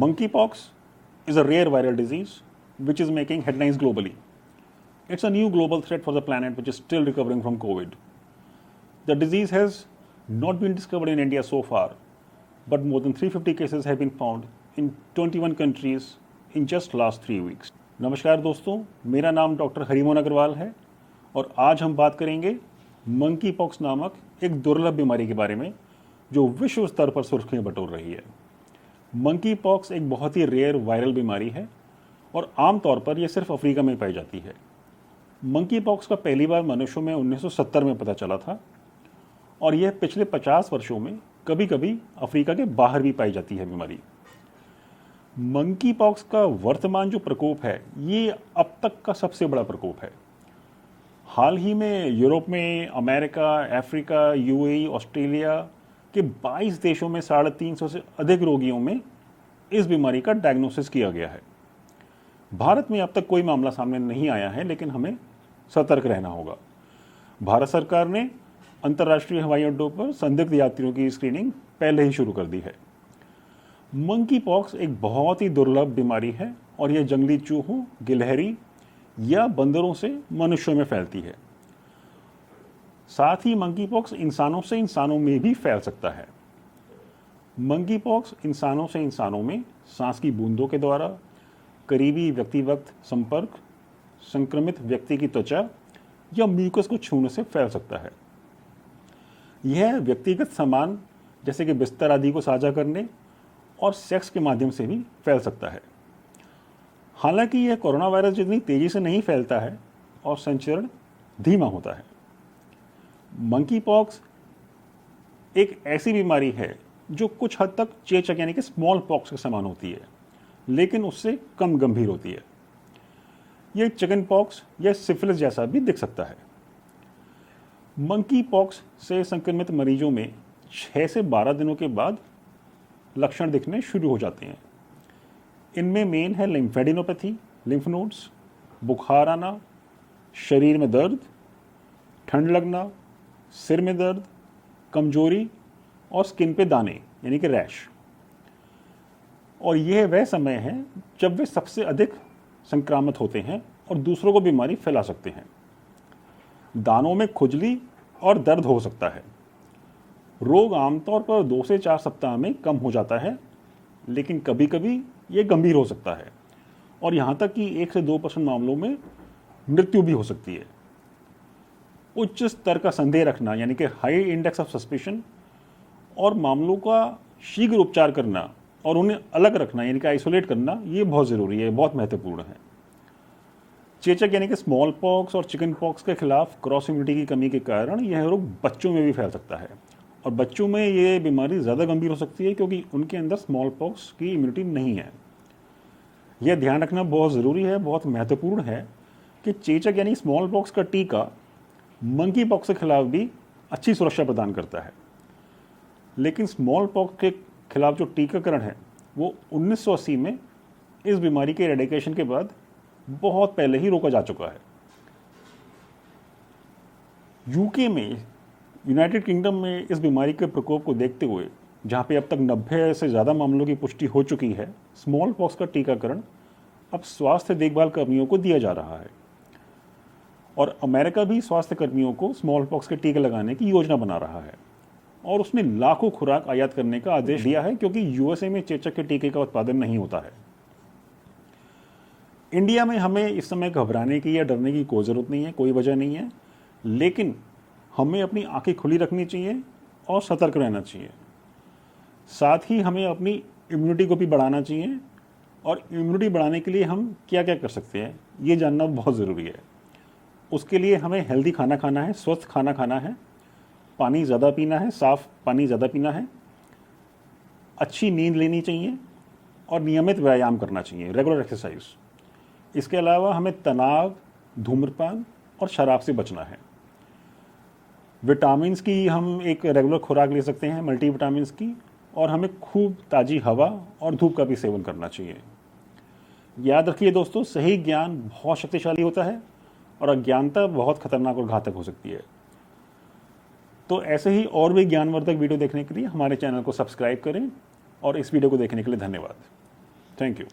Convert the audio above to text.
Monkeypox is a rare viral disease which is making headlines globally. It's a new global threat for the planet which is still recovering from COVID. The disease has not been discovered in India so far, but more than 350 cases have been found in 21 countries in just last 3 weeks. नमस्कार दोस्तों, मेरा नाम doctor Harimohan Agarwal है और आज हम बात करेंगे मंकी पॉक्स नामक एक दुर्लभ बीमारी के बारे में जो विश्व स्तर पर सुर्खियां बटोर रही है। मंकी पॉक्स एक बहुत ही रेयर वायरल बीमारी है और आमतौर पर यह सिर्फ अफ्रीका में पाई जाती है। मंकी पॉक्स का पहली बार मनुष्यों में 1970 में पता चला था और यह पिछले 50 वर्षों में कभी कभी अफ्रीका के बाहर भी पाई जाती है बीमारी। मंकी पॉक्स का वर्तमान जो प्रकोप है ये अब तक का सबसे बड़ा प्रकोप है। हाल ही में यूरोप में, अमेरिका, अफ्रीका, यूएई, ऑस्ट्रेलिया के 22 देशों में 350 से अधिक रोगियों में इस बीमारी का डायग्नोसिस किया गया है। भारत में अब तक कोई मामला सामने नहीं आया है, लेकिन हमें सतर्क रहना होगा। भारत सरकार ने अंतर्राष्ट्रीय हवाई अड्डों पर संदिग्ध यात्रियों की स्क्रीनिंग पहले ही शुरू कर दी है। मंकी पॉक्स एक बहुत ही दुर्लभ बीमारी है और यह जंगली चूहों, गिलहरी या बंदरों से मनुष्यों में फैलती है। साथ ही मंकी पॉक्स इंसानों से इंसानों में भी फैल सकता है। मंकी पॉक्स इंसानों से इंसानों में सांस की बूंदों के द्वारा, करीबी व्यक्तिगत संपर्क, संक्रमित व्यक्ति की त्वचा या म्यूकस को छूने से फैल सकता है। यह व्यक्तिगत सामान जैसे कि बिस्तर आदि को साझा करने और सेक्स के माध्यम से भी फैल सकता है। हालांकि यह कोरोना वायरस जितनी तेजी से नहीं फैलता है और संचरण धीमा होता है। मंकी पॉक्स एक ऐसी बीमारी है जो कुछ हद तक चेचक यानी कि स्मॉल पॉक्स के समान होती है, लेकिन उससे कम गंभीर होती है। यह चिकन पॉक्स या सिफिलिस जैसा भी दिख सकता है। मंकी पॉक्स से संक्रमित मरीजों में 6 से 12 दिनों के बाद लक्षण दिखने शुरू हो जाते हैं। इनमें मेन है लिम्फेडिनोपैथी, लिम्फ नोड्स, बुखार आना, शरीर में दर्द, ठंड लगना, सिर में दर्द, कमजोरी और स्किन पे दाने यानी कि रैश। और यह वह समय है जब वे सबसे अधिक संक्रामक होते हैं और दूसरों को बीमारी फैला सकते हैं। दानों में खुजली और दर्द हो सकता है। रोग आमतौर पर 2 से 4 सप्ताह में कम हो जाता है, लेकिन कभी कभी ये गंभीर हो सकता है और यहाँ तक कि 1 से 2% मामलों में मृत्यु भी हो सकती है। उच्च स्तर का संदेह रखना यानी कि हाई इंडेक्स ऑफ सस्पिशन और मामलों का शीघ्र उपचार करना और उन्हें अलग रखना यानी कि आइसोलेट करना ये बहुत ज़रूरी है, बहुत महत्वपूर्ण है। चेचक यानी कि स्मॉल पॉक्स और चिकन पॉक्स के खिलाफ क्रॉस इम्यूनिटी की कमी के कारण यह रोग बच्चों में भी फैल सकता है और बच्चों में ये बीमारी ज़्यादा गंभीर हो सकती है क्योंकि उनके अंदर स्मॉल पॉक्स की इम्यूनिटी नहीं है। यह ध्यान रखना बहुत ज़रूरी है, बहुत महत्वपूर्ण है कि चेचक यानी स्मॉल पॉक्स का टीका मंकी पॉक्स के खिलाफ भी अच्छी सुरक्षा प्रदान करता है, लेकिन स्मॉल पॉक्स के खिलाफ जो टीकाकरण है वो 1980 में इस बीमारी के एरेडिकेशन के बाद बहुत पहले ही रोका जा चुका है। यूके में, यूनाइटेड किंगडम में इस बीमारी के प्रकोप को देखते हुए, जहाँ पे अब तक 90 से ज़्यादा मामलों की पुष्टि हो चुकी है, स्मॉल पॉक्स का टीकाकरण अब स्वास्थ्य देखभाल कर्मियों को दिया जा रहा है और अमेरिका भी स्वास्थ्य कर्मियों को स्मॉल पॉक्स के टीके लगाने की योजना बना रहा है और उसने लाखों खुराक आयात करने का आदेश दिया है क्योंकि यूएसए में चेचक के टीके का उत्पादन नहीं होता है। इंडिया में हमें इस समय घबराने की या डरने की कोई ज़रूरत नहीं है, कोई वजह नहीं है, लेकिन हमें अपनी आंखें खुली रखनी चाहिए और सतर्क रहना चाहिए। साथ ही हमें अपनी इम्यूनिटी को भी बढ़ाना चाहिए और इम्यूनिटी बढ़ाने के लिए हम क्या क्या कर सकते हैं ये जानना बहुत ज़रूरी है। उसके लिए हमें हेल्दी खाना खाना है, स्वस्थ खाना खाना है, पानी ज़्यादा पीना है, साफ़ पानी ज़्यादा पीना है, अच्छी नींद लेनी चाहिए और नियमित व्यायाम करना चाहिए, रेगुलर एक्सरसाइज। इसके अलावा हमें तनाव, धूम्रपान और शराब से बचना है। विटामिन्स की हम एक रेगुलर खुराक ले सकते हैं, मल्टीविटामिन्स की, और हमें खूब ताज़ी हवा और धूप का भी सेवन करना चाहिए। याद रखिए दोस्तों, सही ज्ञान बहुत शक्तिशाली होता है और अज्ञानता बहुत खतरनाक और घातक हो सकती है। तो ऐसे ही और भी ज्ञानवर्धक वीडियो देखने के लिए हमारे चैनल को सब्सक्राइब करें और इस वीडियो को देखने के लिए धन्यवाद। Thank you.